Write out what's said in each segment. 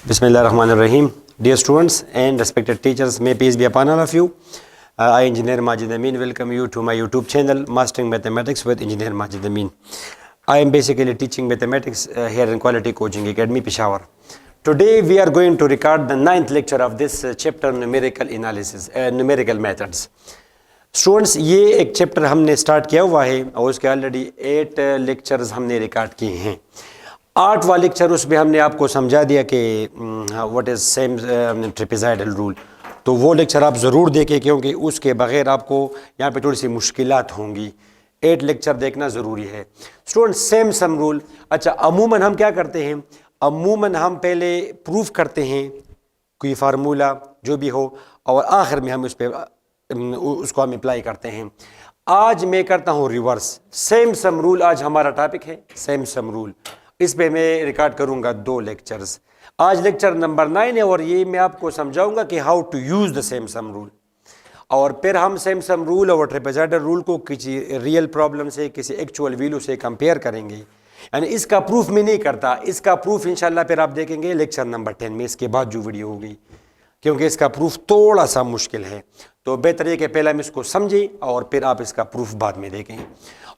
Bismillahirrahmanirrahim. Dear students and respected teachers, may peace be upon all of you. I, Engineer Majid Amin, welcome you to my YouTube channel, Mastering Mathematics with Engineer Majid Amin. I am basically teaching mathematics here in Quality Coaching Academy, Peshawar. Today we are going to record the 9th lecture of this chapter, numerical analysis, numerical methods. Students, ये एक chapter हमने start किया हुआ है और उसके already 8 lectures हमने record किए हैं। 8वां लेक्चर उसमें हमने आपको समझा दिया कि what is same trapezoidal rule, तो वो लेक्चर आप ज़रूर देखें क्योंकि उसके बगैर आपको यहाँ पे थोड़ी सी मुश्किलात होंगी। 8 लेक्चर देखना ज़रूरी है स्टूडेंट। सिम्पसन रूल, अच्छा अमूमन हम क्या करते हैं, अमूमन हम पहले प्रूफ करते हैं कोई फार्मूला जो भी हो और आखिर में हम उसको हम अप्लाई करते हैं। आज मैं करता हूँ रिवर्स। सिम्पसन रूल आज हमारा टॉपिक है, सिम्पसन रूल। इस पे मैं रिकॉर्ड करूँगा 2 लेक्चर्स। आज लेक्चर नंबर 9 है और ये मैं आपको समझाऊंगा कि how to use the Simpson rule, और फिर हम सिम्पसन रूल और ट्रेपेज़ॉइडल रूल को किसी रियल प्रॉब्लम से, किसी एक्चुअल वैल्यू से कंपेयर करेंगे। यानी इसका प्रूफ मैं नहीं करता, इसका प्रूफ इंशाल्लाह फिर आप देखेंगे लेक्चर नंबर 10 में, इसके बाद जो वीडियो होगी, क्योंकि इसका प्रूफ थोड़ा सा मुश्किल है। तो बेहतर है कि पहले हम इसको समझें और फिर आप इसका प्रूफ बाद में देखें।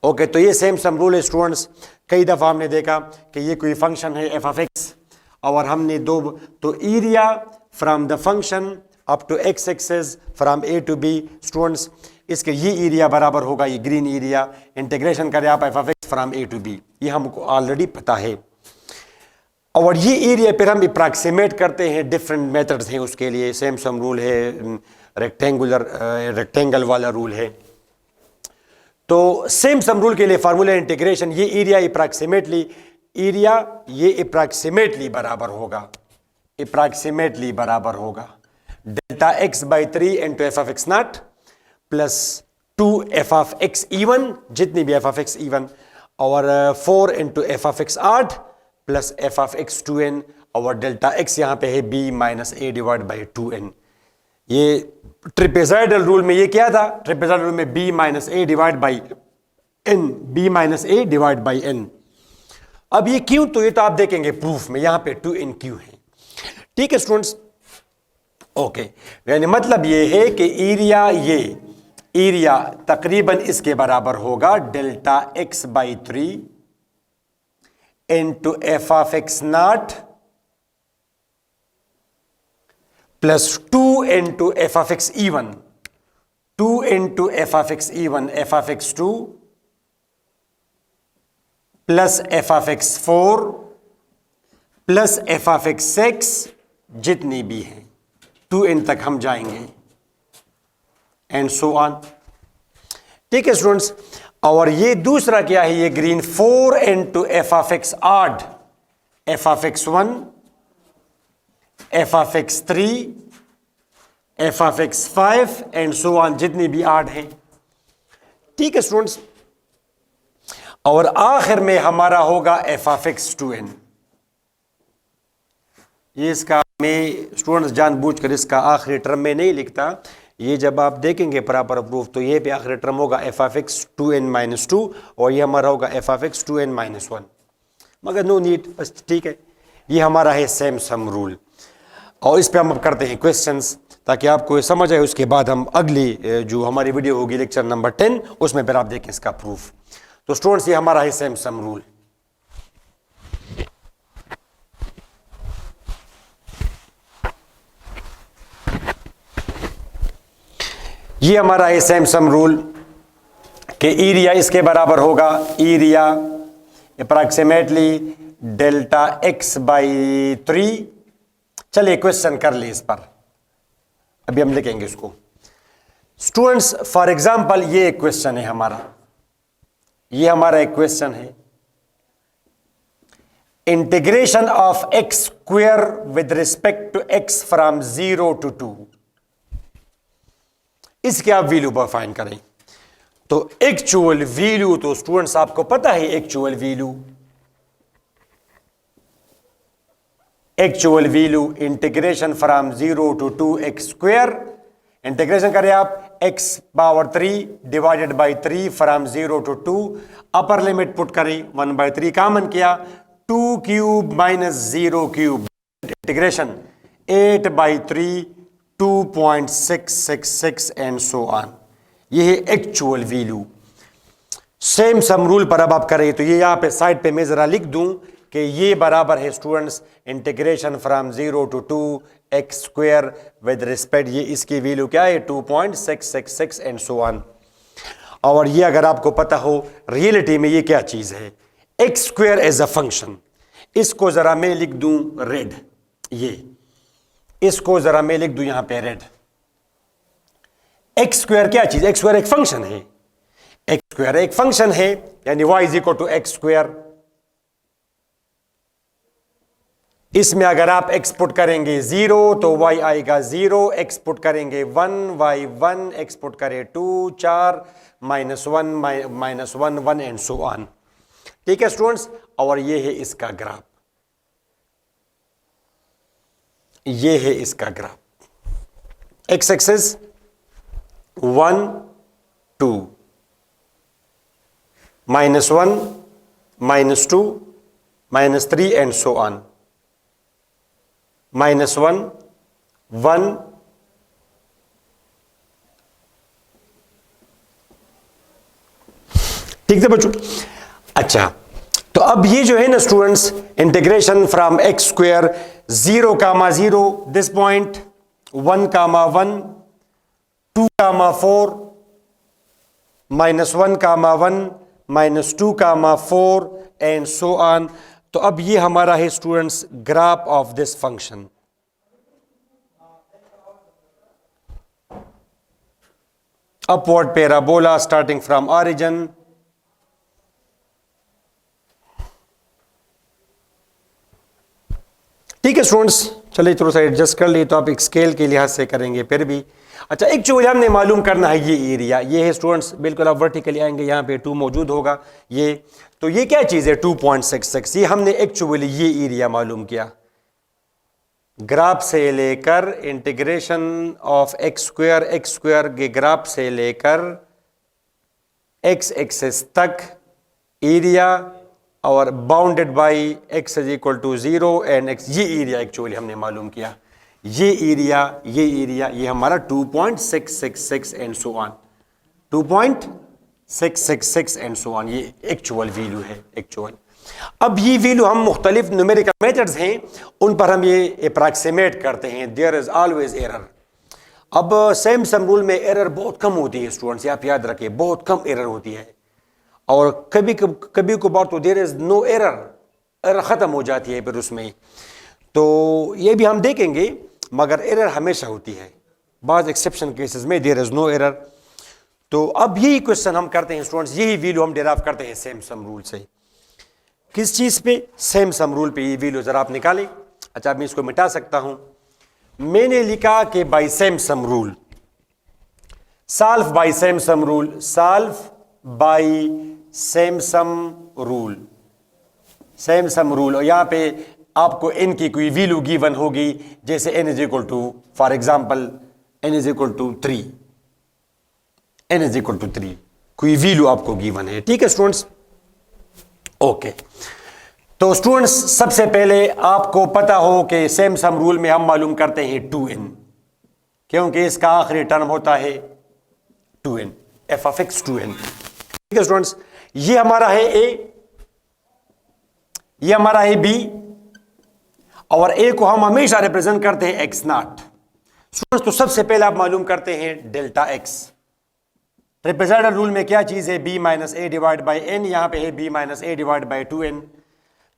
ओके, तो ये सिम्पसन रूल है स्टूडेंट्स। कई दफ़ा हमने देखा कि ये कोई फंक्शन है एफ ऑफ एक्स और हमने तो area from the function up to X axis from A to B, students इसके ये एरिया बराबर होगा ये ग्रीन एरिया, इंटीग्रेशन करें आप F of X from A to B, ये हमको ऑलरेडी पता है। और ये एरिया फिर हम अप्रॉक्सीमेट करते हैं, डिफरेंट मेथड्स हैं उसके लिए। सिम्पसन रूल है, रेक्टेंगल वाला रूल है। तो सिम्पसन रूल के लिए फार्मूला इंटीग्रेशन, ये एरिया अप्रॉक्सीमेटली बराबर होगा delta x by 3 into F of x nought plus 2 F of x even, जितनी भी एफ ऑफ एक्स इवन, और 4 into F of x odd plus F of x 2n, और delta x यहाँ पे है b minus a divide by 2n। ये trapezoidal rule में ये क्या था, ट्रेपेज़ॉइडल रूल में b minus a divide by n, अब ये क्यों, तो ये तो आप देखेंगे प्रूफ में, यहाँ पे 2n क्यों है। ठीक है स्टूडेंट्स, ओके। यानी मतलब ये है कि एरिया तकरीबन इसके बराबर होगा delta x by 3 into F of x nought plus 2 into F of x even, 2 into F of x even F of x 2 plus F of x 4 plus F of x 6, जितनी भी है 2n तक हम जाएंगे and so on. ठीक है students, और ये दूसरा क्या है, ये green 4 into F of x odd, F of x 1, f of x 3, F of x 5 and so on, जितनी भी ऑड है। ठीक है स्टूडेंट्स, और आखिर में हमारा होगा एफ ऑफ एक्स 2n। ये इसका मैं स्टूडेंट्स जानबूझकर इसका आखिरी टर्म में नहीं लिखता, ये जब आप देखेंगे प्रॉपर प्रूफ तो ये पे आखिरी टर्म होगा F of x 2n minus 2 और ये हमारा होगा F of x 2n minus 1, मगर नो नीड, बस ठीक है। ये हमारा है सिम्पसन रूल और इस पे हम अब करते हैं क्वेश्चंस ताकि आपको समझ आए। उसके बाद हम अगली जो हमारी वीडियो होगी लेक्चर नंबर 10, उसमें फिर आप देखें इसका प्रूफ। तो स्टूडेंट्स, ये हमारा है सिम्पसन रूल। ये हमारा है सिम्पसन रूल कि एरिया इसके बराबर होगा, area approximately delta x by 3। चलिए क्वेश्चन कर ले इस पर, अभी हम लिखेंगे इसको। स्टूडेंट्स फॉर एग्जांपल ये एक क्वेश्चन है हमारा, ये हमारा एक क्वेश्चन है, integration of X square with respect to X from 0 to 2, इसके आप वैल्यू फाइंड करें। तो एक्चुअल वैल्यू तो स्टूडेंट्स आपको पता है, actual value integration from 0 to 2 x square, integration करें आप x power 3 divided by 3 from 0 to 2, upper limit put करें 1/3 कॉमन किया, 2 cube minus 0 cube integration 8/3 2.666 and so on. ये है actual value. Same sum rule पर अब आप करें तो ये यहां पे साइड पे मैं जरा लिख दूं कि ये बराबर है students integration from 0 to 2 x square with respect, ये इसकी वैल्यू क्या है 2.666 एंड सो ऑन। और ये अगर आपको पता हो रियलिटी में ये क्या चीज है, X square as a function, इसको जरा मैं लिख दूं रेड, ये इसको जरा मैं लिख दूं यहां पे रेड। एक्स स्क्वायर क्या चीज, एक्स स्क्वायर एक फंक्शन है, एक्स स्क्वायर एक फंक्शन है, यानी y is equal to X square. इसमें अगर आप एक्स पुट करेंगे 0 तो y आएगा 0, एक्स पुट करेंगे 1 y 1, एक्स पुट करे 2 4 -1 1 एंड सो ऑन। ठीक है स्टूडेंट्स, और ये है इसका ग्राफ, ये है इसका graph. X axis 1 2 -1 -2 -3 and so on, -1 1 ठीक है बच्चों। अच्छा, तो अब ये जो है ना students integration from x square 0, 0 this point 1, 1 2, 4 -1, 1 -2, 4 and so on. तो अब ये हमारा है students graph of this function. Upward parabola starting from origin, ठीक है स्टूडेंट्स। चलिए थोड़ा सा एडजस्ट कर लिए तो आप एक स्केल के लिहाज से करेंगे फिर भी। अच्छा, एक जो हमने मालूम करना है ये एरिया, ये है स्टूडेंट्स, बिल्कुल आप वर्टिकली आएंगे यहाँ पे 2 मौजूद होगा, ये तो ये क्या चीज़ है 2.66, ये हमने एक्चुअली ये एरिया मालूम किया। ग्राफ से लेकर इंटीग्रेशन ऑफ एक्स स्क्वायर के ग्राफ से लेकर एक्स एक्सिस तक एरिया और bounded by x is equal to 0 and x, ये एरिया एक्चुअली हमने मालूम किया। ये एरिया ये हमारा 2.666 and so on, 2.666 and so on, ये एक्चुअल वैल्यू है एक्चुअल। अब ये वैल्यू हम मुख्तलिफ न्यूमेरिकल मेथड्स हैं उन पर हम ये अप्रॉक्सीमेट करते हैं, देयर इज ऑलवेज एरर। अब सेम सम रूल में एरर बहुत कम होती है स्टूडेंट्स, आप याद रखें बहुत कम एरर होती है, और कभी कभार तो देयर इज नो एरर खत्म हो जाती है फिर उसमें। तो ये भी हम देखेंगे, मगर एरर हमेशा होती है, बाज एक्सेप्शन केसेस में देयर इज नो एरर। तो अब यही क्वेश्चन हम करते हैं स्टूडेंट्स, यही वैल्यू हम डेराइव करते हैं सेम सम रूल से। किस चीज पे, सेम सम रूल पे ये वैल्यू जरा आप निकालें। अच्छा, मैं इसको मिटा सकता हूं, मैंने लिखा कि by Simpson rule, solve by Simpson rule, solve by Simpson rule, Simpson rule. और यहां पे आपको n की कोई वैल्यू गिवन होगी, जैसे n is equal to, for example n is equal to 3, n is equal to 3, कोई value आपको गिवन है। ठीक है स्टूडेंट्स, ओके। तो स्टूडेंट्स सबसे पहले आपको पता हो कि सेम सम रूल में हम मालूम करते हैं 2n, क्योंकि इसका आखिरी टर्म होता है 2n, f of x 2n। ठीक है स्टूडेंट्स, ये हमारा है a, ये हमारा है b, और a को हम हमेशा रिप्रेजेंट करते हैं x0। स्टूडेंट्स तो सबसे पहले आप मालूम करते हैं डेल्टा x। ट्रेपेजॉइडल रूल में क्या चीज है, b minus a divide by n, यहां पे है b minus a divide by 2n।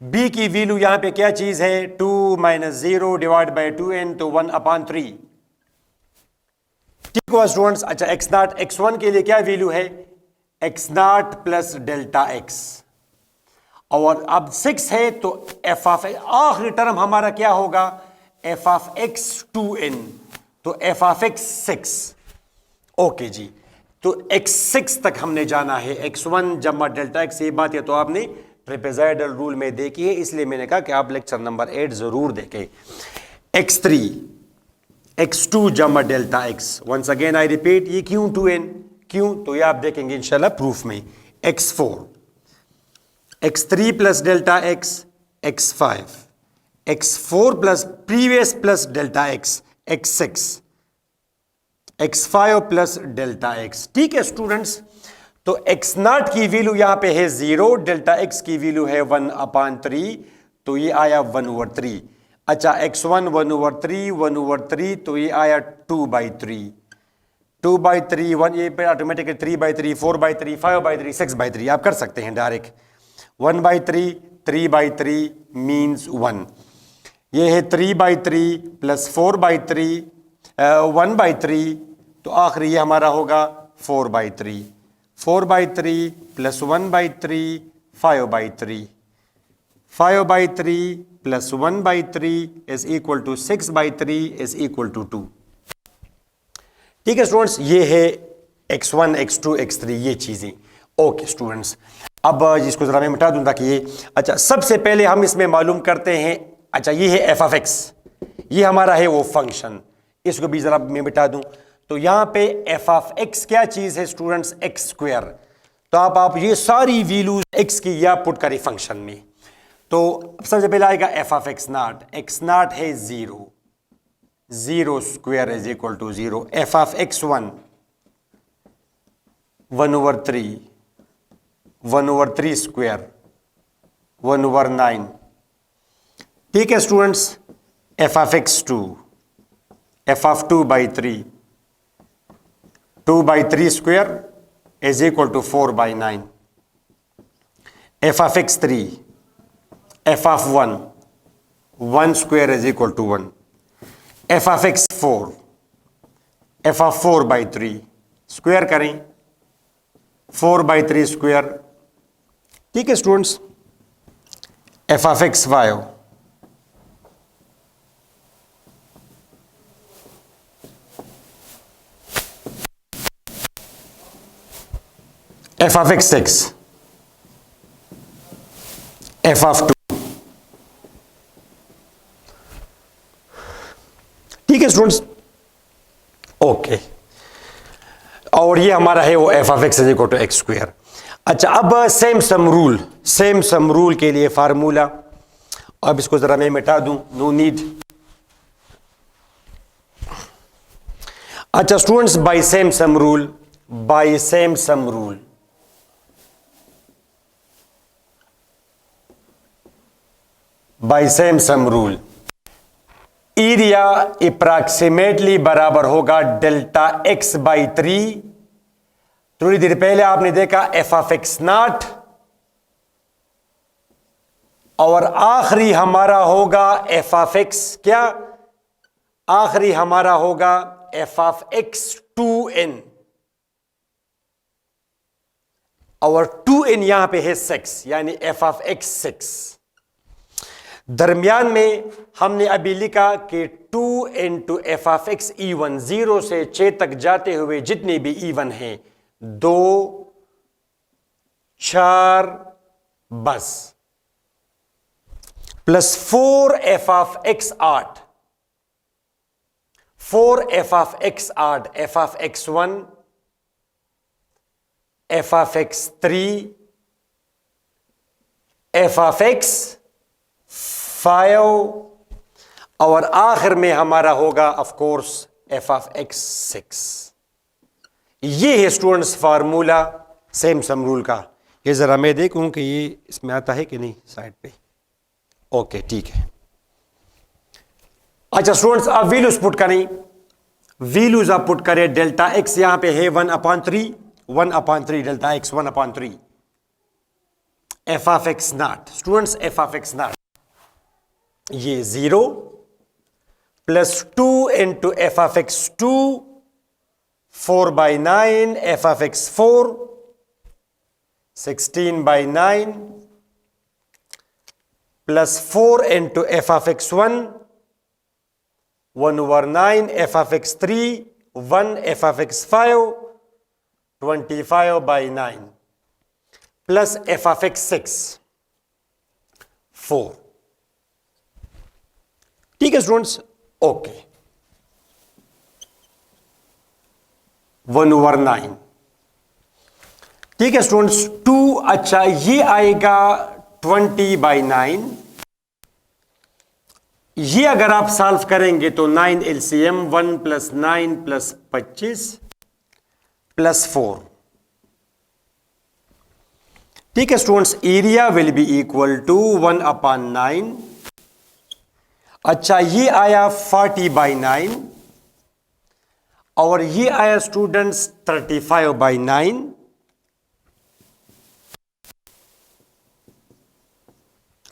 b की वैल्यू यहां पे क्या चीज है 2 माइनस 0 डिवाइड बाई 2n, तो 1/3। ठीक हुआ स्टूडेंट्स। अच्छा, x0 x1 के लिए क्या वैल्यू है x0 प्लस डेल्टा x, और अब 6 है तो f ऑफ आखिरी टर्म हमारा क्या होगा f ऑफ x 2n, तो f ऑफ x 6। ओके जी, तो x6 तक हमने जाना है, x1 जमा डेल्टा x, ये बात है तो आपने ट्रेपेजॉइडल रूल में देखी है, इसलिए मैंने कहा कि आप लेक्चर नंबर 8 जरूर देखें। x3 x2 जमा delta x, once again I repeat, ये क्यों 2n, क्यों, तो ये आप देखेंगे इंशाल्लाह प्रूफ में। x4 x3 plus delta x x5 x4 plus previous plus delta x, x6, x5 plus delta x. ठीक है स्टूडेंट्स, तो x नॉट की वैल्यू यहां पे है 0, डेल्टा x की वैल्यू है 1/3, तो ये आया 1/3। अच्छा x1 1/3, 1/3, तो ये आया 2/3, 2/3, 1 ये पे ऑटोमेटिकली 3/3, 4/3, 5/3, 6/3 आप कर सकते हैं डायरेक्ट। 1/3, 3/3 मीन्स 1। ये है 3/3 प्लस 4/3, 1/3, तो आखिरी ये हमारा होगा 4/3, 4/3 plus 1/3, 5/3, 5/3 plus 1/3 is equal to 6/3 is equal to 2। ठीक है स्टूडेंट्स, ये है x1, x2, x3 ये चीजें। ओके स्टूडेंट्स, अब इसको जरा मैं मिटा दूं ताकि ये, अच्छा सबसे पहले हम इसमें मालूम करते हैं। अच्छा ये है f of x, ये हमारा है वो फंक्शन, इसको भी जरा मैं मिटा दूं। तो यहां पे f of x क्या चीज है स्टूडेंट्स, x स्क्वायर। तो आप ये सारी वैल्यूज x की या पुट करें फंक्शन में। तो सबसे पहले आएगा f of x naught, x naught है 0, 0 square is equal to 0। f of x1 1/3, 1/3 square 1/9। ठीक है students, f of x2, f of 2/3, 2/3 square is equal to 4/9। f of x3, f of 1, 1 square is equal to 1। f of x4, f of 4/3 square करें 4/3 square. ठीक है students, f of x5, f of x6, f of 2। ठीक है students, okay, और ये हमारा है वो f of x is equal to X square. अच्छा अब सेम सम रूल के लिए फार्मूला, अब इसको जरा मैं मिटा दूं, नो नीड। अच्छा students, by Simpson rule, area approximately बराबर होगा डेल्टा x बाई 3। थोड़ी देर पहले आपने देखा f of x नॉट, और आखिरी हमारा होगा f of x क्या, आखिरी हमारा होगा f of x 2n, और 2n यहां पे है 6, यानी f of x 6। दरमियान में हमने अभी लिखा कि 2 into f of x even, 0 से 6 तक जाते हुए जितने भी इवन हैं, 2, 4 बस, plus 4 f of x 8, 4 f of x 8, f of x1, f of x3, f of x 5, और आखिर में हमारा होगा of course f of x 6। ये है students formula same sum rule का। ये जरा मैं देखूं कि ये इसमें आता है कि नहीं साइड पे। ओके ठीक है। अच्छा स्टूडेंट्स, अब वैल्यूज पुट करें, वैल्यूज आप पुट करें। डेल्टा x यहां पे है 1/3, 1/3 delta x 1/3। f of x not students, f of x not ये 0 plus 2 into f of x 2, 4/9, f of x 4, 16/9, plus 4 into f of x 1, 1/9, f of x 3, 1, f of x 5, 25/9, plus f of x 6, 4। ठीक है students, okay, 1/9। ठीक है students, 2, अच्छा ये आएगा 20/9, ये अगर आप सॉल्व करेंगे तो 9 एलसीएम 1 + 9 + 25 + 4। ठीक है students, area will be equal to 1/9। अच्छा, ये आया 40/9 और ये आया स्टूडेंट्स 35/9।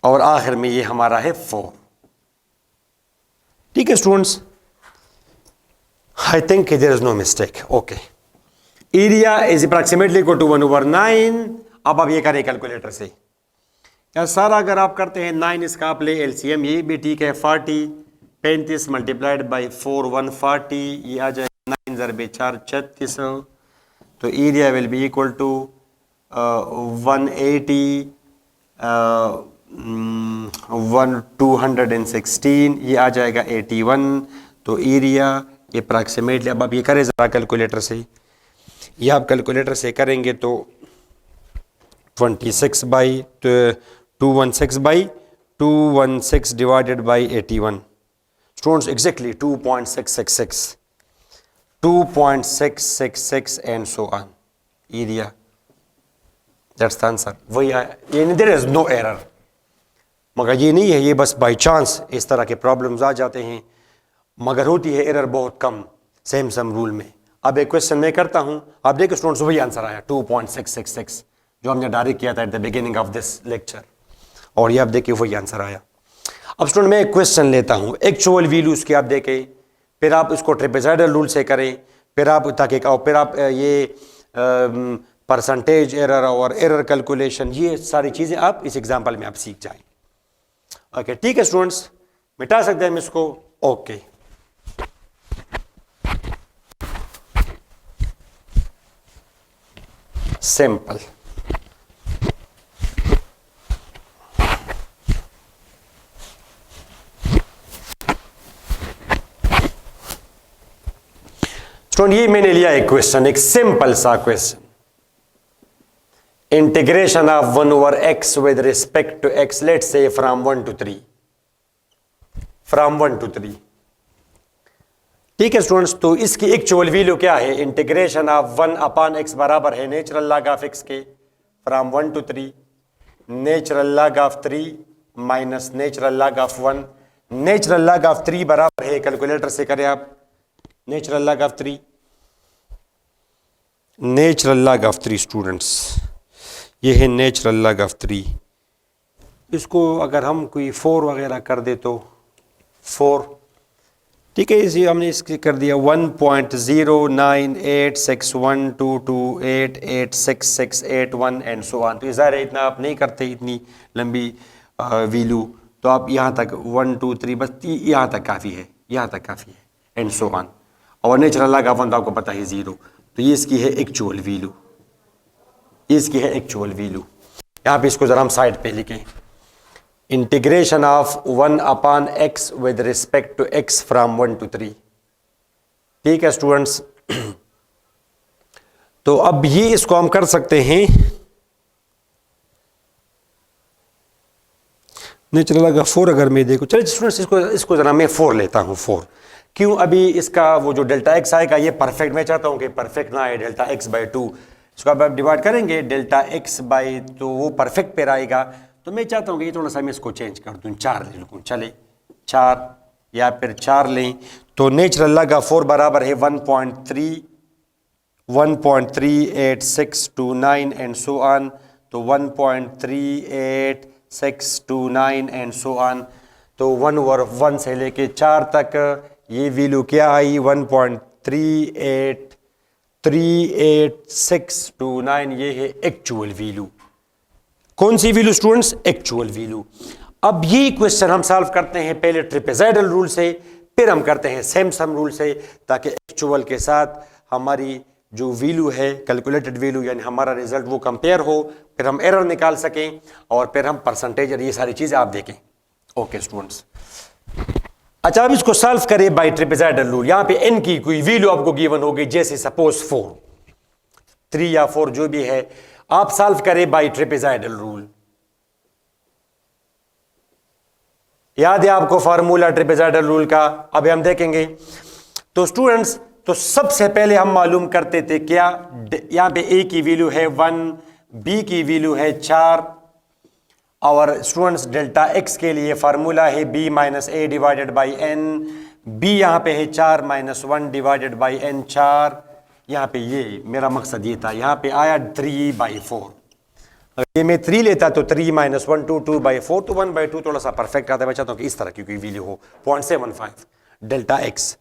और आखिर में ये हमारा है 4। ठीक है students, I think there is no mistake. Okay, area is approximately equal to 1/9। अब आप ये करें कैलकुलेटर से। क्या सारा अगर आप करते हैं 9, इसका आप ले एलसीएम, ये भी ठीक है 40, 35 × 4 140, ये आ जाएगा 9 × 4 3600। तो area will be equal to 180 216, ये आ जाएगा 81। तो एरिया अप्रॉक्सीमेटली, अब आप ये करें ज़रा कैलकुलेटर से, ये आप कैलकुलेटर से करेंगे तो 216 divided by 81 students, exactly 2.666 and so on. Area that's the answer, वही ये देयर इज नो एरर। मगर ये नहीं है, ये बस बाय चांस इस तरह के प्रॉब्लम्स आ जाते हैं, मगर होती है एरर बहुत कम सैमसम रूल में। अब एक क्वेश्चन मैं करता हूं, आप देखो स्टूडेंट्स, वही आंसर आया 2.666 जो हमने डायरेक्ट किया था at the beginning of this lecture, और ये आप देखिए वही आंसर आया। अब स्टूडेंट मैं एक क्वेश्चन लेता हूं, एक्चुअल वैल्यूज के आप देखें, फिर आप इसको ट्रेपेजॉइडल रूल से करें, फिर आप ताकि फिर आप ये परसेंटेज एरर और एरर कैलकुलेशन, ये सारी चीजें आप इस एग्जाम्पल में आप सीख जाएं। ओके ठीक है स्टूडेंट्स, मिटा सकते हैं हम इसको। Okay simple. स्टूडेंट ये मैंने लिया एक क्वेश्चन, एक सिंपल सा question, integration of 1/x with respect to x, let's say from 1 to 3, from 1 to 3। ठीक है स्टूडेंट्स, तो इसकी एक्चुअल वैल्यू क्या है? इंटीग्रेशन ऑफ 1/x बराबर है नेचुरल लॉग ऑफ x के from 1 to 3, natural log of 3 minus natural log of 1। Natural log of 3 बराबर है, कैलकुलेटर से करें आप, natural log of 3, natural log of 3 students, ये है नेचुरल लॉग ऑफ 3। इसको अगर हम कोई 4 वगैरह कर दे तो 4, ठीक है, इसी हमने इसकी कर दिया 1.098612288668 एंड सो ऑन। तो ज़ाहिर है इतना आप नहीं करते, इतनी लंबी वैल्यू, तो आप यहाँ तक 1 2 3 बस यहाँ तक काफ़ी है, यहाँ तक काफ़ी है एंड सो ऑन। और नेचुरल लॉग ऑफ 1 तो आपको पता है 0, तो ये इसकी है एक्चुअल वैल्यू, ये इसकी है एक्चुअल वैल्यू। यहाँ पे इसको ज़रा हम साइड पे लिखें, integration of 1/x with respect to x from 1 to 3। ठीक है स्टूडेंट्स, तो अब ये इसको हम कर सकते हैं, नेचुरल लॉग ऑफ 4 अगर मैं देखूं, चलिए स्टूडेंट्स इसको जरा मैं 4 लेता हूं। 4 क्यों? अभी इसका वो जो डेल्टा x आएगा ये परफेक्ट, मैं चाहता हूं कि परफेक्ट ना आए, डेल्टा x/2, इसको अब आप डिवाइड करेंगे डेल्टा x/, तो वो परफेक्ट पे आएगा। तो मैं चाहता हूँ कि ये थोड़ा सा मैं इसको चेंज कर दूँ, 4 ले लूँ, चले 4 या फिर 4 लें। तो नेचुरल लॉग ऑफ 4 बराबर है 1.3869 एंड सो ऑन। तो 1.3869 एंड सो ऑन, तो 1/1 से लेके 4 तक ये वैल्यू क्या आई? 1.383629, ये है एक्चुअल वैल्यू। कौन सी वैल्यू स्टूडेंट्स? Actual value. अब ये क्वेश्चन हम सॉल्व करते हैं पहले ट्रेपेजॉइडल रूल से, फिर हम करते हैं सैमसम रूल से, ताकि एक्चुअल के साथ हमारी जो वैल्यू है, कैलकुलेटेड वैल्यू, यानी हमारा रिजल्ट वो कंपेयर हो, फिर हम एरर निकाल सकें और फिर हम परसेंटेज और ये सारी चीजें आप देखें। ओके स्टूडेंट्स, अच्छा अब इसको सॉल्व करें बाय ट्रेपेजॉइडल रूल। यहां पे n की कोई वैल्यू आपको गिवन होगी, जैसे सपोज 4, 3 या 4 जो भी है, आप सॉल्व करें बाय ट्रेपेजॉइडल रूल। याद है आपको फार्मूला ट्रेपेजॉइडल रूल का? अभी हम देखेंगे। तो स्टूडेंट्स, तो सबसे पहले हम मालूम करते थे क्या, यहां पे ए की वैल्यू है 1, बी की वैल्यू है 4, और स्टूडेंट्स डेल्टा एक्स के लिए फार्मूला है b minus a divided by n. B यहां पे है 4 माइनस 1 डिवाइडेड बाई एन 4। यहां पे ये मेरा मकसद ये था, यहां पे आया 3/4। अगर ये मैं 3 लेता तो 3 माइनस 1 2/4, तो 1/2 थोड़ा सा परफेक्ट आता है। मैं चाहता हूं कि इस तरह की कोई वैल्यू हो 0.75 डेल्टा एक्स।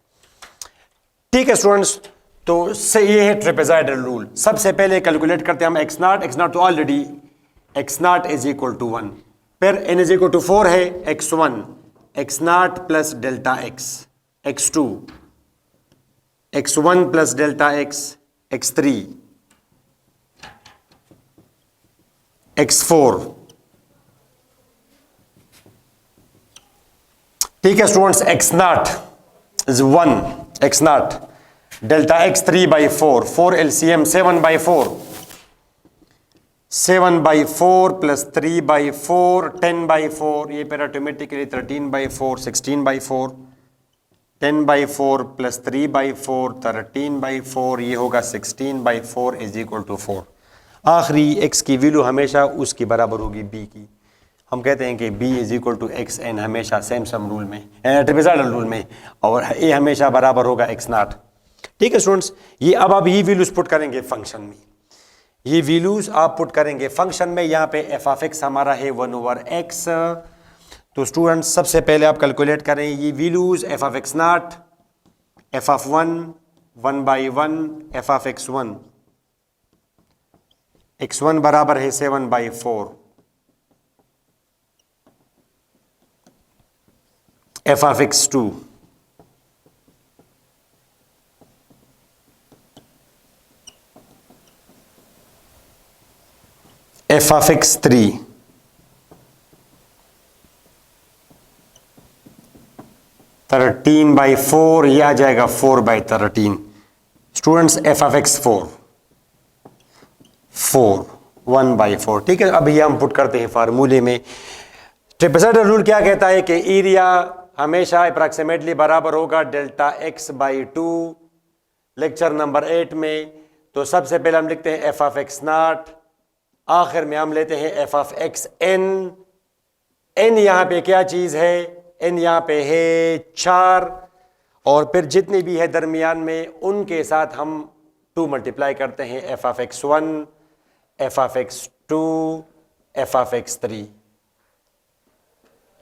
ठीक है स्टूडेंट्स, तो से ये है ट्रेपेजॉइडल रूल। सबसे पहले कैलकुलेट करते हैं हम एक्स नॉट। एक्स नॉट तो already x nought is equal to 1, फिर एन इज इक्वल टू 4 है, x1 x nought plus delta x, x2 x1 plus delta x, x3 x4। ठीक है students, x nought is 1, x nought delta x 3/4, 4 LCM 7/4, 7/4 plus 3/4 10/4, ये फिर automatically 13/4 16/4, 10/4 plus 3/4 13/4, ये होगा 16/4 is equal to 4। आखिरी x की value हमेशा उसकी बराबर होगी b की। हम कहते हैं कि b is equal to x n हमेशा सिम्पसन रूल में, ट्रेपेजॉइडल रूल में, और a हमेशा बराबर होगा x नॉट। ठीक है स्टूडेंट्स, ये अब आप ये वैल्यूज पुट करेंगे फंक्शन में, ये वैल्यूज आप पुट करेंगे फंक्शन में। यहाँ पे एफ ऑफ एक्स हमारा है 1/x। तो स्टूडेंट्स सबसे पहले आप कैलकुलेट करें ये values, F of x nought, f of 1 1/1, F of x1, x1 बराबर है 7/4, F of x2 F of x3 13/4, यह आ जाएगा 4/13। Students F of x4 4 1/4। ठीक है, अब ये हम पुट करते हैं फार्मूले में। ट्रेपेजॉइडल रूल क्या कहता है कि एरिया हमेशा अप्रॉक्सीमेटली बराबर होगा डेल्टा x/2। लेक्चर नंबर 8 में तो सबसे पहले हम लिखते हैं एफ ऑफ एक्स नॉट, आखिर में हम लेते हैं f of x n. N यहां पे क्या चीज है, एन यहां पे है 4, और फिर जितनी भी है दरमियान में उनके साथ हम 2 मल्टीप्लाई करते हैं, f of x1, F of x2, F of x3।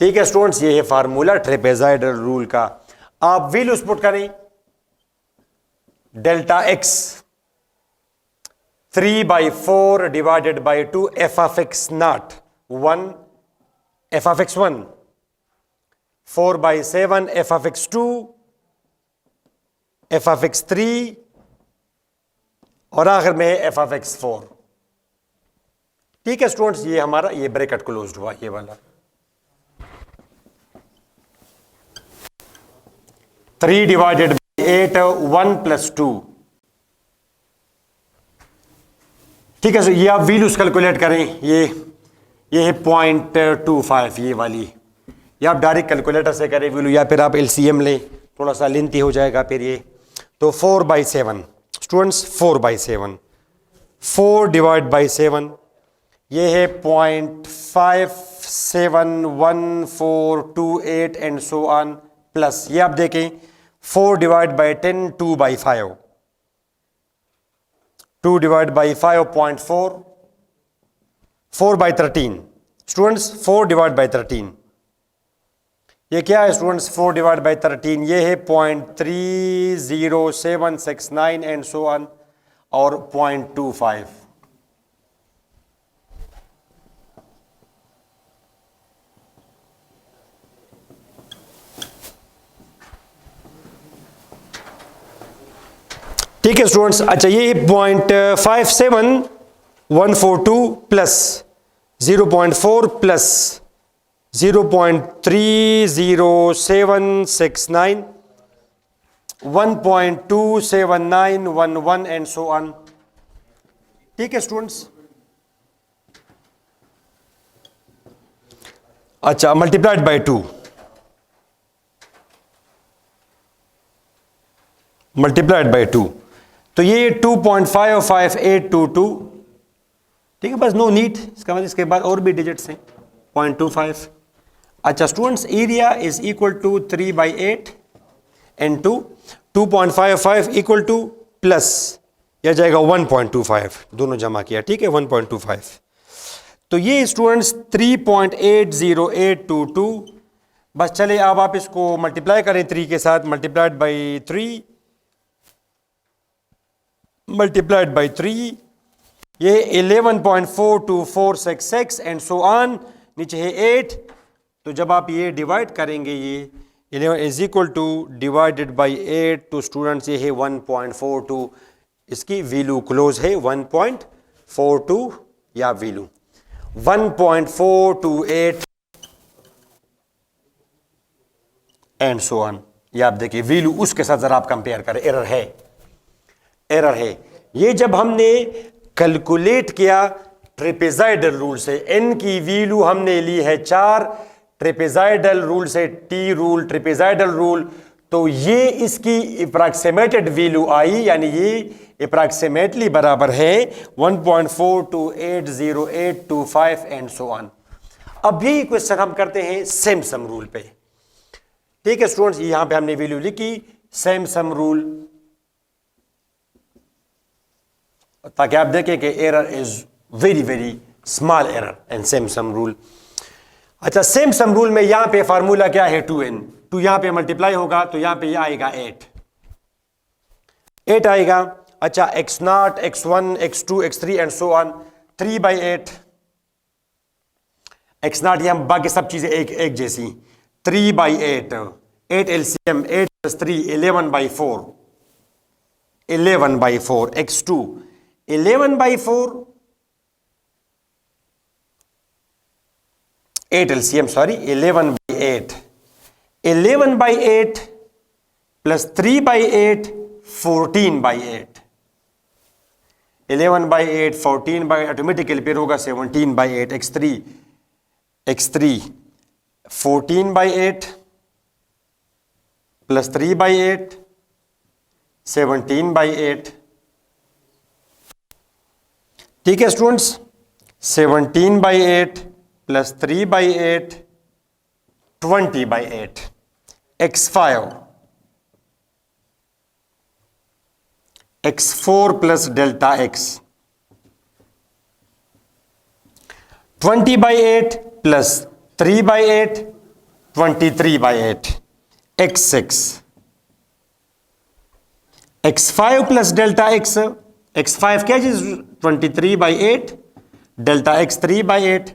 ठीक है स्टूडेंट्स, ये है फार्मूला ट्रेपेजॉइडल रूल का। आप वैल्यूज पुट करें, delta x 3/4 divided by 2, F of x not 1, f of x1 4/7, F of x2, F of x3, और आखिर में है एफ ऑफ x4। ठीक है स्टूडेंट्स, ये हमारा ये ब्रैकेट क्लोज्ड हुआ, ये वाला 3 डिवाइडेड बाई 8 1 प्लस 2। ठीक है सर, ये आप वैल्यूज कैलकुलेट करें, ये है 0.25, ये वाली, या आप डायरेक्ट कैलकुलेटर से करें वैल्यू, या फिर आप एलसीएम लें, थोड़ा सा लेंथी हो जाएगा फिर ये। तो 4/7 स्टूडेंट्स, 4/7, 4 डिवाइड बाई 7, ये है 0.571428 एंड सो ऑन, प्लस ये आप देखें 4 divide by 10 2/5, 2 divide by 5 0.4, 4/13 students, 4 divide by 13, ये क्या है स्टूडेंट्स, 4 डिवाइड बाई 13, ये है 0.30769 एंड सो ऑन, और 0.25। ठीक है स्टूडेंट्स, अच्छा ये 0.57142 plus 0.4 plus 0.30769 1.27911 and so on. ठीक है स्टूडेंट्स, अच्छा मल्टीप्लाइड बाय 2, मल्टीप्लाइड बाई 2, तो ये 2.55822, ठीक है, बस नो नीड, इसका मतलब इसके बाद और भी डिजिट्स हैं 0.25। अच्छा students, area is equal to 3/8 into 2.55 equal to plus यह जाएगा 1.25, दोनों जमा किया, ठीक है 1.25। तो ये स्टूडेंट्स 3.80822, बस चले अब आप इसको मल्टीप्लाई करें 3 के साथ, मल्टीप्लाइड बाई 3 मल्टीप्लाइड बाई 3, ये 11.42466 एंड सो ऑन, नीचे है 8, तो जब आप ये डिवाइड करेंगे ये 11 is equal two divided by 8, तो स्टूडेंट्स ये है 1.42, इसकी वैल्यू क्लोज है 1.42 या वैल्यू 1.428 एंड सो ऑन। ये आप देखिए वैल्यू उसके साथ जरा आप कंपेयर करें, एरर है, एरर है। ये जब हमने कैलकुलेट किया ट्रेपेजाइडल रूल से, n की वैल्यू हमने ली है 4, ट्रेपेजाइडल रूल से टी रूल, ट्रेपेजाइडल रूल, तो ये इसकी अप्रॉक्सीमेटेड वैल्यू आई, यानी ये अप्रॉक्सीमेटली बराबर है 1.428085 एंड सो ऑन। अब यही क्वेश्चन हम करते हैं सिम्पसन रूल पे, ठीक है स्टूडेंट्स, यहां पे हमने वैल्यू लिखी सिम्पसन रूल, ताकि आप देखें कि error is very very small error in Simpson rule. अच्छा सिम्पसन रूल में यहां पे फार्मूला क्या है 2n, 2 यहां पे मल्टीप्लाई होगा तो यहां पे ये आएगा 8 आएगा। अच्छा x0 x1 x2 x3 and so on 3/8, x0 ये हम बाकी सब चीजें एक जैसी 3/8, 8 LCM 8 + 3 11/4, 11/4 x2 11/4, 8 LCM sorry 11/8, 11/8 plus 3/8 14/8, 11/8 14/8 automatically फिर होगा 17/8, x3 14/8 प्लस 3/8 17/8, ठीक है students, 17/8 plus 3/8 20/8, x4 plus delta x 20/8 plus 3/8 23/8, x5 plus delta x, x5 क्या चीज 23/8, डेल्टा x 3/8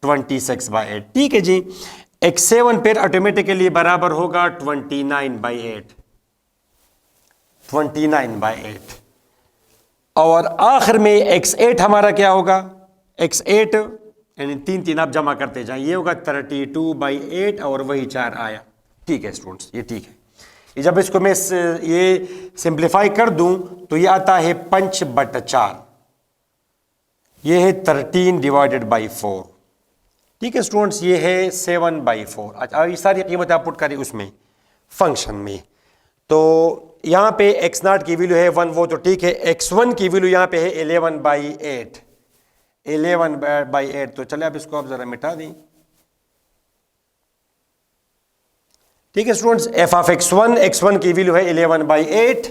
26/8, ठीक है जी। x7 फिर ऑटोमेटिकली बराबर होगा 29/8, और आखिर में x8 हमारा क्या होगा, x8 यानी 3 आप जमा करते जाए, ये होगा 32/8 और वही 4 आया, ठीक है स्टूडेंट्स, ये ठीक है। ये जब इसको मैं ये सिंप्लीफाई कर दूं तो ये आता है 5/4, ये है 13/4, ठीक है स्टूडेंट्स, ये है 7/4। अच्छा ये सारी कीमत आप पुट करें उसमें फंक्शन में, तो यहां पे x0 की वैल्यू है 1, वो तो ठीक है, x1 की वैल्यू यहां पे है 11/8, 11/8, तो चले अब इसको आप जरा मिटा दें, ठीक है स्टूडेंट्स। f ऑफ x1 की वैल्यू है 11/8,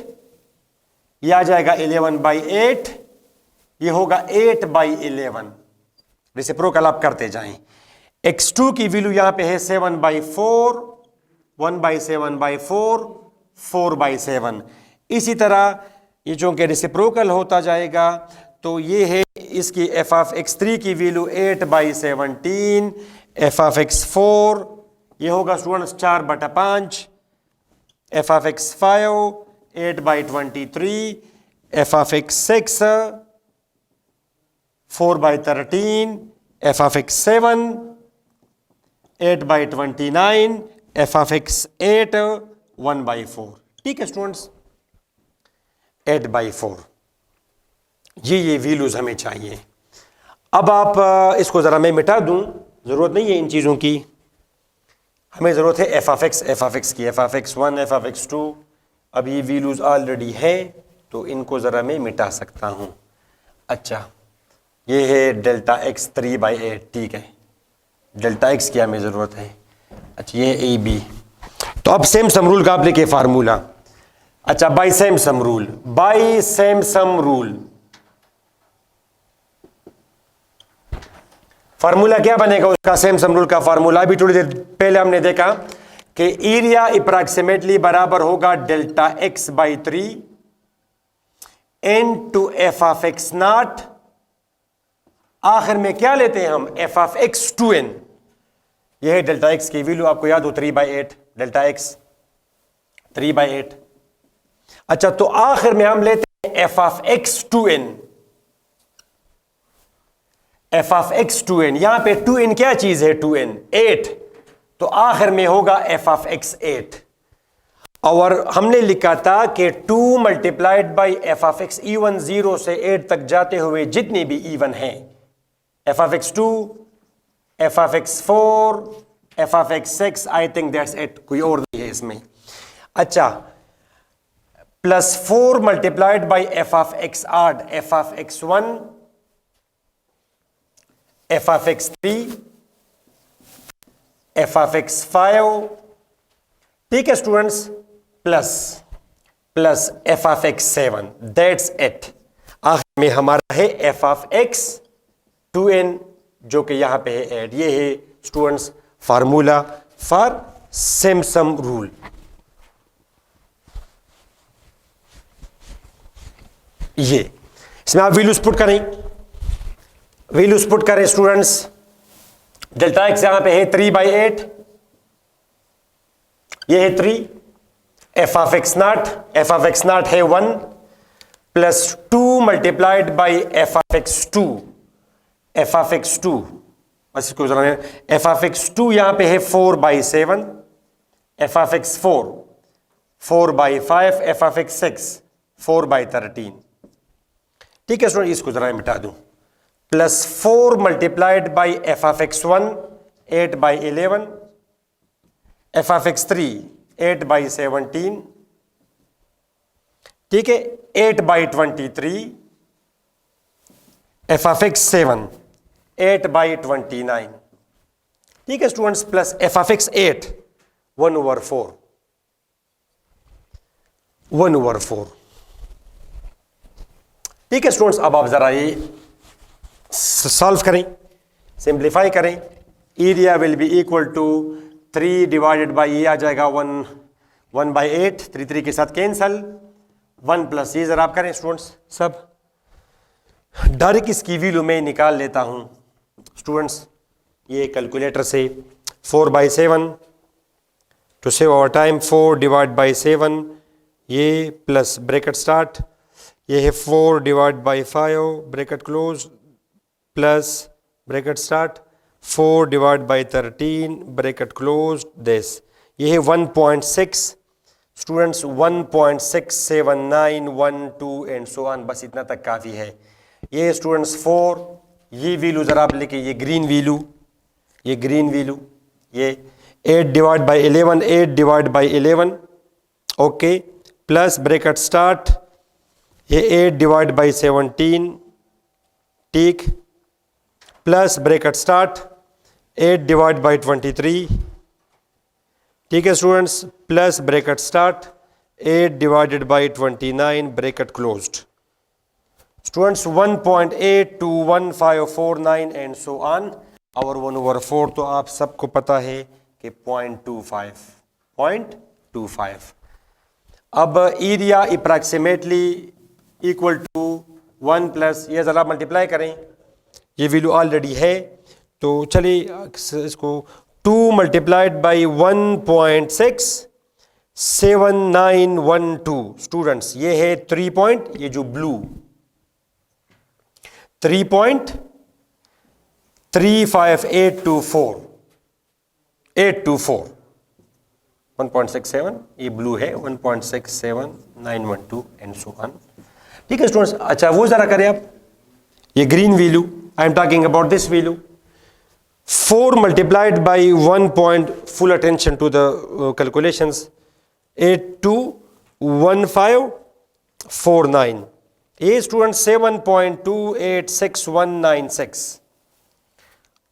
ये आ जाएगा 11/8, ये होगा 8/11, रेसिप्रोकल आप करते जाएं। x2 की वैल्यू यहां पे है 7/4, 1/7/4 4/7, इसी तरह ये चूंकि रेसिप्रोकल होता जाएगा तो ये है इसकी f ऑफ x3 की वैल्यू 8/17, f ऑफ x4 ये होगा students 4/5, f of x5 8/23, f of x6 4/13, f of x7 8/29, f of x8 1/4, ठीक है स्टूडेंट्स, 8/4, ये वैल्यूज हमें चाहिए। अब आप इसको जरा मैं मिटा दूं, जरूरत नहीं है इन चीजों की, हमें जरूरत है f ऑफ x की, f of x1 f of x2 अब ये वैल्यूज ऑलरेडी है तो इनको ज़रा मैं मिटा सकता हूँ। अच्छा, ये है डेल्टा एक्स 3/8, ठीक है, डेल्टा एक्स की हमें ज़रूरत है। अच्छा, ये ए बी, तो अब सिम्पसन रूल का आप लिखे फार्मूला। अच्छा, by Simpson rule, by Simpson rule formula क्या बनेगा उसका? सिम्पसन रूल का फार्मूला अभी थोड़ी देर पहले हमने देखा कि एरिया अप्रॉक्सीमेटली बराबर होगा delta x by 3 into f of x nought. आखिर में क्या लेते हैं हम? F of x 2n। यह है डेल्टा एक्स की वैल्यू, आपको याद हो 3/8, डेल्टा एक्स 3/8। अच्छा, तो आखिर में हम लेते हैं f of x 2n, F of x 2n। यहां पे 2n क्या चीज है? 2n 8, तो आखिर में होगा एफ ऑफ एक्स 8। और हमने लिखा था कि 2 multiplied by F of x even 0 से 8 तक जाते हुए जितने भी इवन हैं, f of x 2, F of x 4, F of x 6, I think that's it, कोई और नहीं है इसमें। अच्छा, plus 4 multiplied by F of x odd, F of x 1, f of x 3, F of x 5, ठीक है students, plus F of x 7, that's it. आखिर में हमारा है एफ ऑफ एक्स 2n जो कि यहां पे है 8। ये है students formula for Simpson rule. ये इसमें आप वैल्यूज पुट करें, वैल्यूज पुट करें स्टूडेंट्स। डेल्टा एक्स यहां पे है 3/8, ये है 3, एफ ऑफ एक्स नॉट है 1 plus 2 multiplied by F of x 2, F of x 2, बस इसको जरा, एफ ऑफ एक्स 2 यहां पे है 4/7, F of x 4/5, F of x 6 4/13, ठीक है स्टूडेंट, इसको जरा मिटा दूं। Plus 4 multiplied by F of x 1 8/11, F of x 3 8/17, ठीक है, 8/23, एफ ऑफ एक्स 7 8/29, ठीक है students, plus F of x 8 1/4, 1/4, ठीक है स्टूडेंट्स। अब आप जरा ये सॉल्व करें, सिंप्लीफाई करें। Area will be equal to 3 divided by, ये आ जाएगा 1/8, 3 के साथ कैंसल, 1 प्लस ये जरा आप करें स्टूडेंट्स सब। डायरेक्ट इसकी वैल्यू मैं निकाल लेता हूं स्टूडेंट्स, ये कैलकुलेटर से। 4/7 to save our time, 4 divide by 7, ये प्लस ब्रैकेट स्टार्ट, ये है 4 divide by 5 bracket close, plus bracket start 4 divide by 13 bracket close, this ये है 1.6 स्टूडेंट्स, 1.67912 एंड सो ऑन, बस इतना तक काफ़ी है। ये स्टूडेंट्स 4, ये वैल्यू ज़रा आप लिखिए, ये ग्रीन वैल्यू, ये ग्रीन वैल्यू, ये 8 divide by 11, 8 divide by 11, okay, plus bracket start, ये 8 डिवाइड बाई 17, ठीक, plus bracket start 8 divide by 23, ठीक है students, plus bracket start 8 divided by 29 bracket closed, students 1.82159 and so on, और 1/4 तो आप सबको पता है कि 0.25। अब area approximately equal to 1 plus, ये ज़रा मल्टीप्लाई करें, ये वैल्यू ऑलरेडी है, तो चलिए इसको 2 मल्टीप्लाइड बाई 1.67912 स्टूडेंट्स, ये है 3 पॉइंट, ये जो ब्लू 3.35824, 1.67, ये ब्लू है 1.67912 एंड सो ऑन, ठीक है स्टूडेंट्स। अच्छा, वो जरा करें आप, ये green value, I am talking about this value, 4 multiplied by 1 point, full attention to the calculations, 8 to 1549, ये स्टूडेंट 7.286196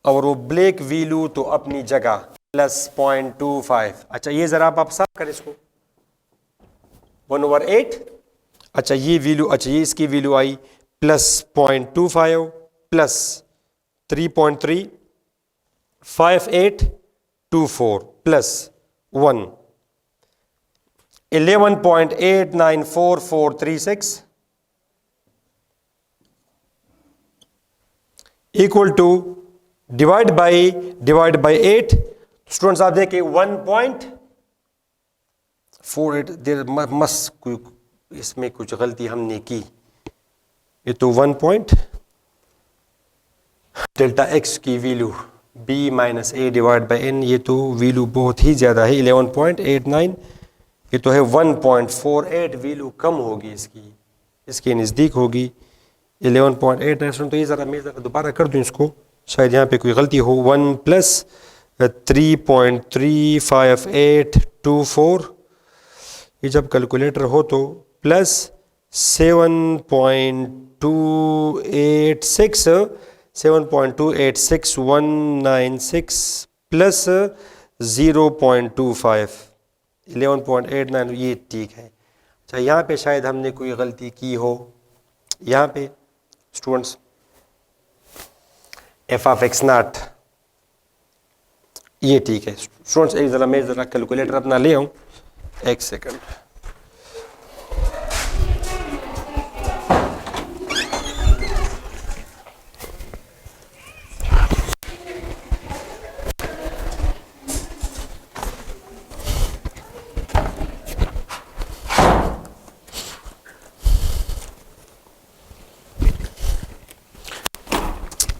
और वो ब्लैक वैल्यू तो अपनी जगह +0.25। अच्छा ये जरा आप साफ करें इसको, 1/8। अच्छा ये वैल्यू, अच्छा ये इसकी वैल्यू आई +0.25 plus 3.35824 plus 1 11.894436 equal to divide by 8। Students आप देखिए 1.48 देर मस्त, इसमें कुछ गलती हमने की। ये तो 1 पॉइंट डेल्टा एक्स की value b minus a divide by n, ये तो वैल्यू बहुत ही ज़्यादा है 11.89। ये तो है 1.48, वैल्यू कम होगी इसके नज़दीक होगी 11.89। तो ये ज़रा मैं ज़रा दोबारा कर दूँ इसको, शायद यहाँ पे कोई गलती हो। 1 प्लस 3.35824, ये जब कैलकुलेटर हो तो प्लस 7.286196 प्लस 0.25 11.89, ये ठीक है। अच्छा यहाँ पे शायद हमने कोई गलती की हो, यहाँ पे students F of x not, ये ठीक है स्टूडेंट्स। एक ज़रा मैं ज़रा कैलकुलेटर अपना ले आऊँ, एक सेकंड।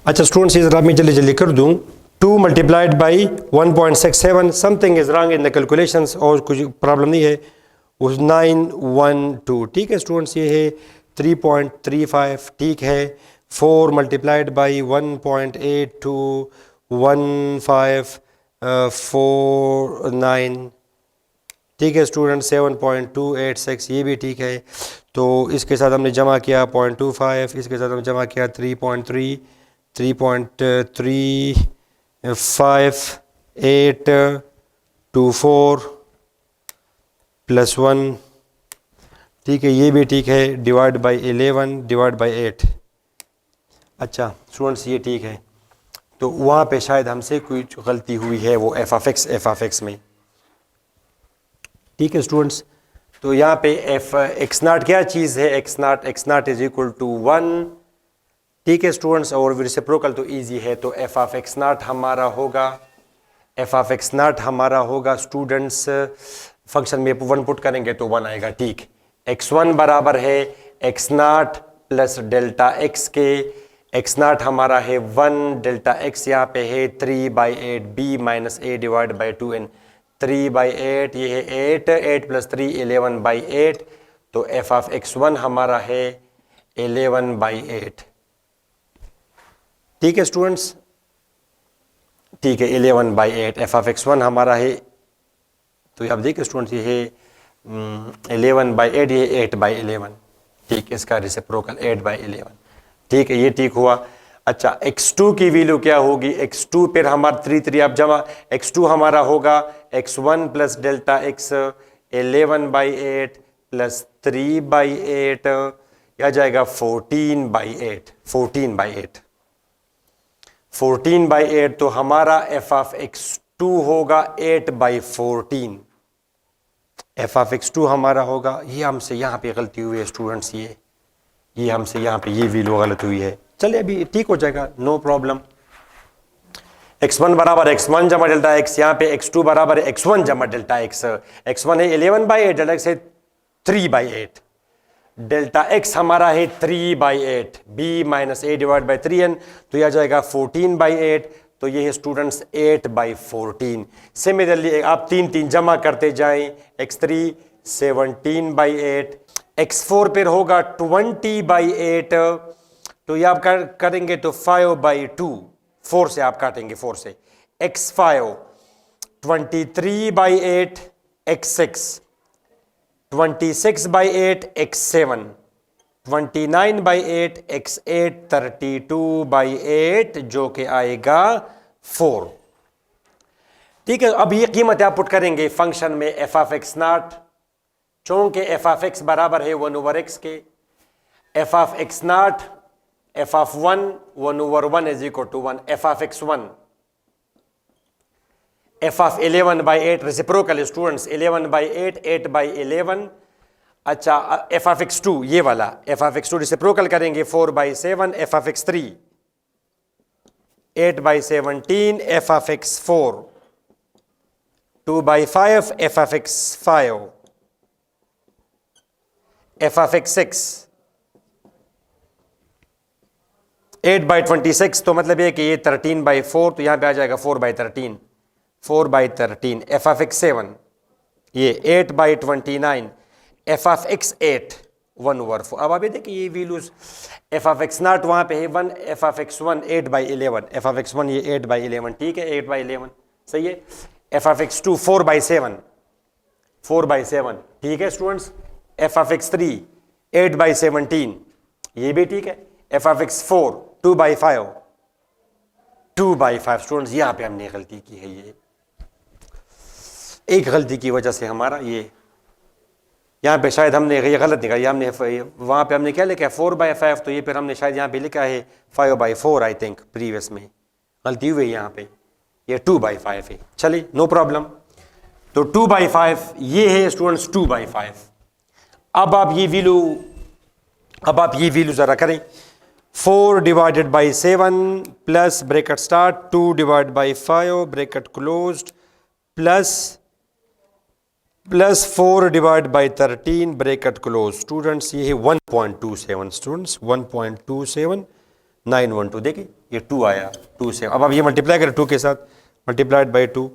अच्छा स्टूडेंट्स ये ज़रा मैं जल्दी कर दूँ। 2 multiplied by 1.67, something is wrong in the calculations, और कुछ प्रॉब्लम नहीं है। उस 912, ठीक है स्टूडेंट्स, ये है 3.35, ठीक है। 4 मल्टीप्लाइड बाई 1.821549, ठीक है स्टूडेंट। 7.286, ये भी ठीक है। तो इसके साथ हमने जमा किया 0.25, इसके साथ हमने जमा किया 3.35824 प्लस 1, ठीक है ये भी ठीक है। Divide by 11 divide by 8। अच्छा स्टूडेंट्स ये ठीक है। तो वहाँ पे शायद हमसे कोई गलती हुई है, वो एफ ऑफ एक्स में, ठीक है स्टूडेंट्स। तो यहाँ पे एफ एक्स नॉट क्या चीज़ है, x nought is equal to 1, ठीक है स्टूडेंट्स। और रेसिप्रोकल तो इजी है, तो एफ ऑफ एक्स नॉट हमारा होगा स्टूडेंट्स, फंक्शन में 1 पुट करेंगे तो 1 आएगा, ठीक। x1 बराबर है x nought plus delta x के, एक्स नॉट हमारा है 1, डेल्टा एक्स यहाँ पे है 3/8 b minus a divide by 2n, 3/8 ये है 8 प्लस 3 11/8, तो एफ ऑफ x1 हमारा है 11/8, ठीक है स्टूडेंट्स, ठीक है 11/8 एफ ऑफ x1 हमारा है। तो आप देखिए स्टूडेंट्स ये है 11/8, ये 8/11, ठीक, इसका रेसिप्रोकल 8/11, ठीक है ये ठीक हुआ। अच्छा x2 की वैल्यू क्या होगी, x2 पर हमारा 3 आप जमा, x2 हमारा होगा x1 plus delta x 11/8 plus 3/8, या जाएगा 14/8 तो हमारा एफ ऑफ x2 होगा 8/14, एफ ऑफ x2 हमारा होगा। ये हमसे यहाँ पे गलती हुई है स्टूडेंट्स, ये हमसे यहाँ पे ये वैल्यू गलत हुई है। चलिए अभी ठीक हो जाएगा, नो प्रॉब्लम। x1 बराबर x1 जमा डेल्टा x, यहाँ पे x2 बराबर है x1 जमा डेल्टा x, x1 है 11/8, डेल्टा x है 3/8, डेल्टा x हमारा है 3/8, b minus a divide by 3n, तो यह जाएगा 14/8, तो ये है स्टूडेंट्स 8/14। सिमिलरली आप 3 जमा करते जाएं, x3 17/8, x4 पर होगा 20/8, तो ये आप करेंगे तो 5/2, 4 से आप काटेंगे, 4 से, x5 23/8, x6 26/8 x7, 29/8 x8, 32/8 जो कि आएगा 4। ठीक है, अब ये कीमत आप पुट करेंगे फंक्शन में एफ ऑफ एक्स नॉट, चूंकि एफ ऑफ एक्स बराबर है 1/x के, f of x nought f of 1/1 is equal to 1, f of x 1, f of 11/8 reciprocal students, 11/8, 8/11। अच्छा, एफ ऑफ एक्स 2 ये वाला, एफ ऑफ एक्स 2 रेसिप्रोकल करेंगे 4/7, F of x 3 8/17, F of x 4 2/5, F of x 5, F of x 6 8/26, तो मतलब ये कि ये 13/4, तो यहां पे आ जाएगा 4/13, 4/13, एफ ऑफ एक्स 7 ये 8/29, एफ ऑफ एक्स 8 1/4। अब आप ये देखिए ये values, F of x not वहां पे है 1, f of x 1 8/11, F of x 1 ये 8/11, ठीक है 8/11 सही है, एफ ऑफ एक्स 2 4/7, 4/7 ठीक है स्टूडेंट्स, एफ ऑफ एक्स 3 8/17 ये भी ठीक है, एफ ऑफ एक्स 4 2/5, 2/5 स्टूडेंट्स यहां पे हमने गलती की है, ये एक गलती की वजह से हमारा ये यहाँ पे शायद हमने ये गलत निकाली, हमने वहाँ पे हमने क्या लिखा है 4/5, तो ये फिर हमने शायद यहाँ पे लिखा है 5/4 आई थिंक, प्रीवियस में गलती हुई है, यहाँ पे ये 2/5 है। चलिए नो प्रॉब्लम, तो 2/5 ये है स्टूडेंट्स 2/5। अब आप ये वैल्यू ज़रा करें, 4/7 plus bracket start 2/5 bracket closed plus 4/13 bracket close. Students ये है 1.27 स्टूडेंट्स, 1.27912, देखिए ये 2 आया 27। अब आप ये मल्टीप्लाई करें 2 के साथ, मल्टीप्लाइड बाई 2,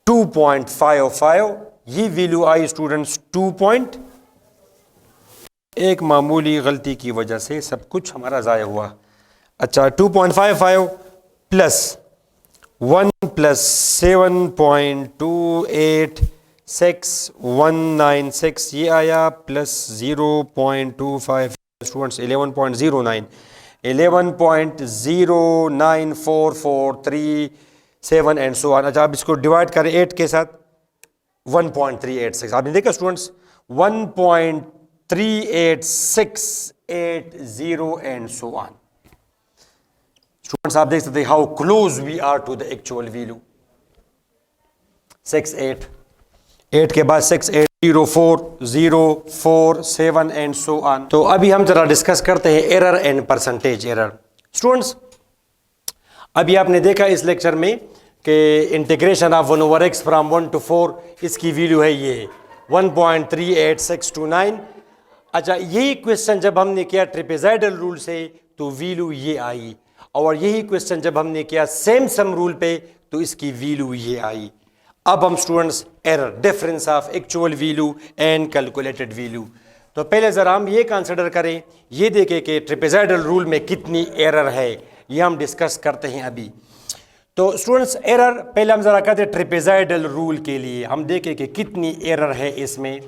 2.55 ये वैल्यू आई स्टूडेंट्स 2 एक मामूली गलती की वजह से सब कुछ हमारा ज़ाया हुआ। अच्छा 2.55 प्लस 1 प्लस 7.286 ये आया plus 0.25 students 11.09, 11.094437 and so on. अच्छा आप इसको डिवाइड करें 8 के साथ 1.386, आपने देखा students 1.38680 and so on. Students आप देख सकते हैं how close we are to the actual value. 68 8 के बाद 680447 एंड सो ऑन। तो अभी हम जरा डिस्कस करते हैं error and percentage error. Students अभी आपने देखा इस लेक्चर में कि integration of 1/x from 1 to 4 इसकी वैल्यू है ये 1.38629। अच्छा यही क्वेश्चन जब हमने किया ट्रेपेजॉइडल रूल से तो वैल्यू ये आई, और यही क्वेश्चन जब हमने किया सिम्पसन रूल पे तो इसकी वैल्यू ये आई। अब हम students error, difference of actual value and calculated value, तो पहले ज़रा हम ये कंसिडर करें, ये देखें कि ट्रेपेजॉइडल रूल में कितनी एरर है, ये हम डिस्कस करते हैं अभी। तो स्टूडेंट्स एरर पहले हम ज़रा कहते हैं ट्रेपेजॉइडल रूल के लिए हम देखें कि कितनी एरर है इसमें।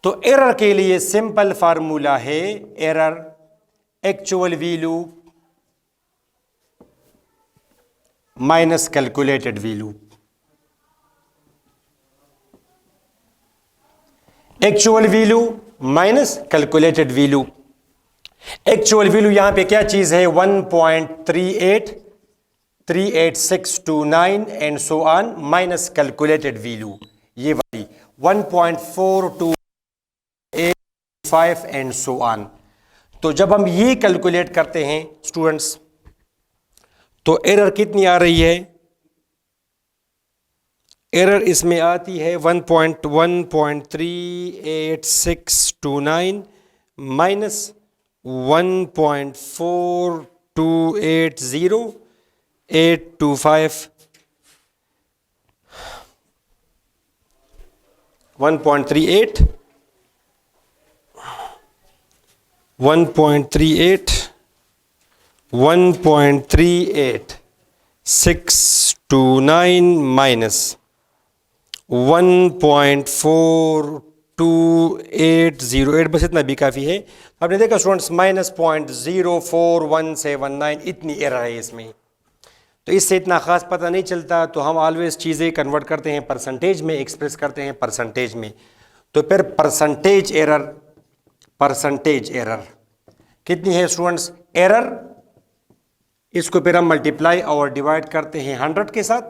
तो एरर के लिए सिंपल फार्मूला है error actual value minus calculated value. Actual value minus calculated value. Actual value यहां पे क्या चीज है 1.38629 and so on minus calculated value ये वाली 1.4285 एंड सो ऑन। तो जब हम ये कैलकुलेट करते हैं स्टूडेंट्स तो एरर कितनी आ रही है, एरर इसमें आती है 1.1.38629 माइनस 1.4280825 1.38 1.629 माइनस 1.4280825 2808 बस इतना भी काफ़ी है। आपने देखा स्टूडेंट्स -0.04179 इतनी एरर है इसमें, तो इससे इतना ख़ास पता नहीं चलता। तो हम ऑलवेज चीज़ें कन्वर्ट करते हैं परसेंटेज में, एक्सप्रेस करते हैं परसेंटेज में। तो फिर परसेंटेज एरर कितनी है स्टूडेंट्स? एरर इसको फिर हम मल्टीप्लाई और डिवाइड करते हैं 100 के साथ,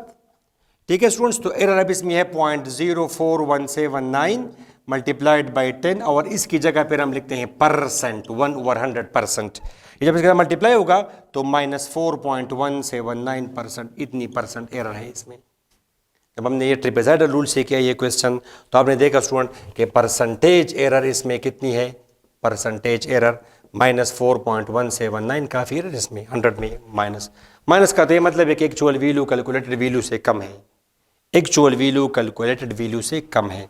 ठीक है स्टूडेंट्स। तो एरर अब इसमें है 0.04179 मल्टीप्लाइड बाई 10 और इसकी जगह पर हम लिखते हैं परसेंट, 1/100%। ये जब इसका मल्टीप्लाई होगा तो -4.179%, इतनी परसेंट एरर है इसमें। जब हमने ये ट्रिपेज़ाइडल रूल से किया ये क्वेश्चन, तो आपने देखा स्टूडेंट कि परसेंटेज एरर इसमें कितनी है? परसेंटेज एरर -4.179, काफ़ी एरर इसमें 100 में माइनस का, तो ये मतलब है कि एक्चुअल वैल्यू कैलकुलेटेड वैल्यू से कम है, एक्चुअल वैल्यू कैलकुलेटेड वैल्यू से कम है,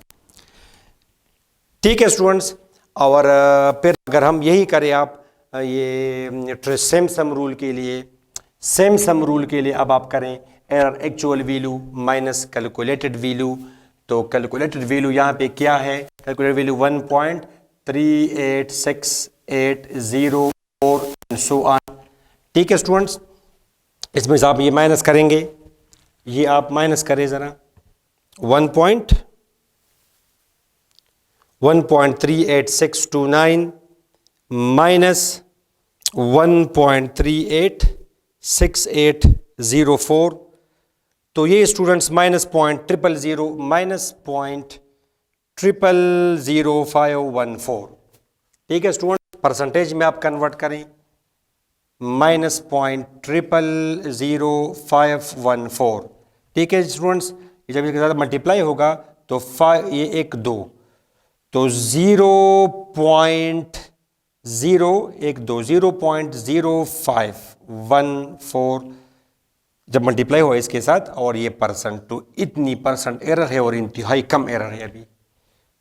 ठीक है स्टूडेंट्स। और फिर अगर हम यही करें, आप ये सेमसम रूल के लिए, अब आप करें error actual value minus calculated value, तो कैलकुलेटेड वैल्यू यहाँ पे क्या है? Calculated value 1.386804 and so on, ठीक है स्टूडेंट्स। इसमें से आप ये माइनस करेंगे, ये आप माइनस करें ज़रा, 1.3869 माइनस 1.386804, तो ये स्टूडेंट्स -0.000514, ठीक है स्टूडेंट। परसेंटेज में आप कन्वर्ट करें -0.000514, ठीक है स्टूडेंट्स। जब इसके साथ मल्टीप्लाई होगा तो 5 ये 1 2, तो 0.0514 जब मल्टीप्लाई हुआ इसके साथ और ये परसेंट, तो इतनी परसेंट एरर है और इंतहाई कम एरर है अभी,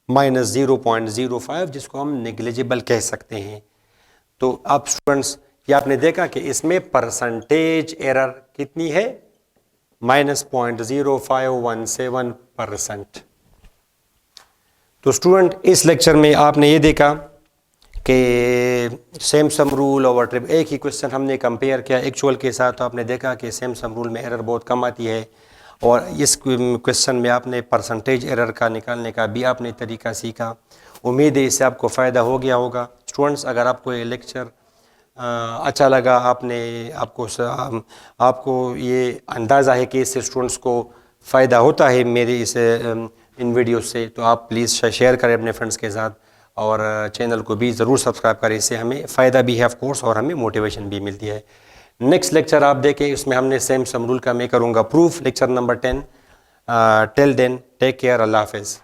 -0.05, जिसको हम नेग्लिजिबल कह सकते हैं। तो अब स्टूडेंट्स ये आपने देखा कि इसमें परसेंटेज एरर कितनी है? -0.0517%। तो स्टूडेंट इस लेक्चर में आपने ये देखा कि सैमसम रूल और ट्रिप, एक ही क्वेश्चन हमने कंपेयर किया एक्चुअल के साथ, तो आपने देखा कि सैमसम रूल में एरर बहुत कम आती है, और इस क्वेश्चन में आपने परसेंटेज एरर का निकालने का भी आपने तरीका सीखा। उम्मीद है इससे आपको फ़ायदा हो गया होगा। स्टूडेंट्स अगर आपको ये लेक्चर अच्छा लगा, आपको ये अंदाज़ा है कि इससे स्टूडेंट्स को फ़ायदा होता है मेरे इस इन वीडियो से, तो आप प्लीज़ शेयर करें अपने फ्रेंड्स के साथ, और चैनल को भी ज़रूर सब्सक्राइब करें। इससे हमें फ़ायदा भी है ऑफ कोर्स, और हमें मोटिवेशन भी मिलती है। नेक्स्ट लेक्चर आप देखें, इसमें हमने सैमसम रूल का मैं करूँगा proof, lecture number 10। Till then take care, अल्लाह हाफ़िज़।